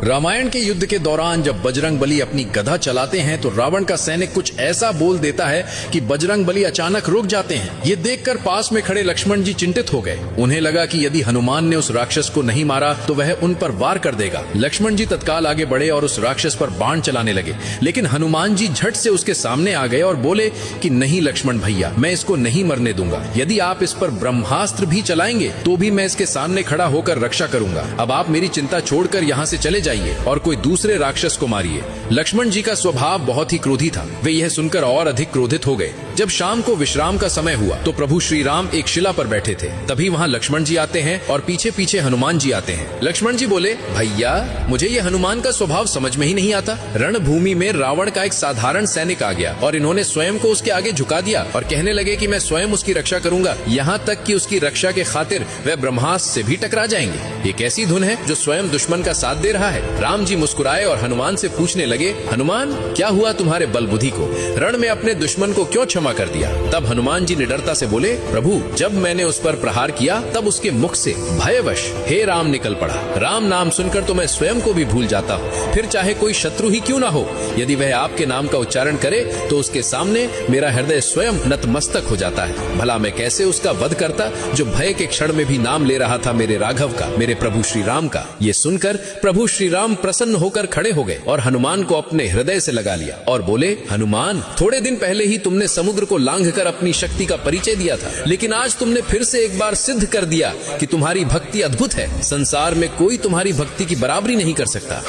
रामायण के युद्ध के दौरान जब बजरंग बली अपनी गदा चलाते हैं तो रावण का सैनिक कुछ ऐसा बोल देता है कि बजरंग बली अचानक रुक जाते हैं। ये देखकर पास में खड़े लक्ष्मण जी चिंतित हो गए। उन्हें लगा कि यदि हनुमान ने उस राक्षस को नहीं मारा तो वह उन पर वार कर देगा। लक्ष्मण जी तत्काल आगे बढ़े और उस राक्षस पर बाण चलाने लगे, लेकिन हनुमान जी झट से उसके सामने आ गए और बोले कि नहीं लक्ष्मण भैया, मैं इसको नहीं मरने दूंगा। यदि आप इस पर ब्रह्मास्त्र भी चलाएंगे तो भी मैं इसके सामने खड़ा होकर रक्षा करूंगा। अब आप मेरी चिंता छोड़कर यहाँ से चले जाइए और कोई दूसरे राक्षस को मारिए। लक्ष्मण जी का स्वभाव बहुत ही क्रोधी था। वे यह सुनकर और अधिक क्रोधित हो गए। जब शाम को विश्राम का समय हुआ तो प्रभु श्री राम एक शिला पर बैठे थे। तभी वहाँ लक्ष्मण जी आते हैं और पीछे पीछे हनुमान जी आते हैं। लक्ष्मण जी बोले, भैया मुझे ये हनुमान का स्वभाव समझ में ही नहीं आता। रणभूमि में रावण का एक साधारण सैनिक आ गया और इन्होंने स्वयं को उसके आगे झुका दिया और कहने लगे कि मैं स्वयं उसकी रक्षा करूंगा, यहाँ तक कि उसकी रक्षा के खातिर वह ब्रह्मास्त्र से भी टकरा जाएंगे। ये कैसी धुन है जो स्वयं दुश्मन का साथ दे रहा है। राम जी मुस्कुराए और हनुमान से पूछने लगे, हनुमान क्या हुआ तुम्हारे बल बुद्धि को? रण में अपने दुश्मन को क्यों क्षमा कर दिया? तब हनुमान जी निडरता से बोले, प्रभु जब मैंने उस पर प्रहार किया तब उसके मुख से भयवश हे राम निकल पड़ा। राम नाम सुनकर तो मैं स्वयं को भी भूल जाता हूँ, फिर चाहे कोई शत्रु ही क्यों ना हो। यदि वह आपके नाम का उच्चारण करे तो उसके सामने मेरा हृदय स्वयं नतमस्तक हो जाता है। भला मैं कैसे उसका वध करता जो भय के क्षण में भी नाम ले रहा था मेरे राघव का, मेरे प्रभु श्री राम का। ये सुनकर प्रभु श्री राम प्रसन्न होकर खड़े हो गए और हनुमान को अपने हृदय से लगा लिया और बोले, हनुमान थोड़े दिन पहले ही तुमने समुद्र को लांघकर अपनी शक्ति का परिचय दिया था, लेकिन आज तुमने फिर से एक बार सिद्ध कर दिया कि तुम्हारी भक्ति अद्भुत है। संसार में कोई तुम्हारी भक्ति की बराबरी नहीं कर सकता।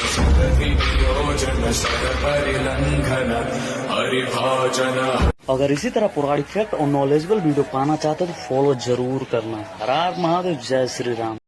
अगर इसी तरह पौराणिक फैक्ट और नॉलेजेबल वीडियो पाना चाहते हो तो फॉलो जरूर करना। हर हर महादेव, जय श्री राम।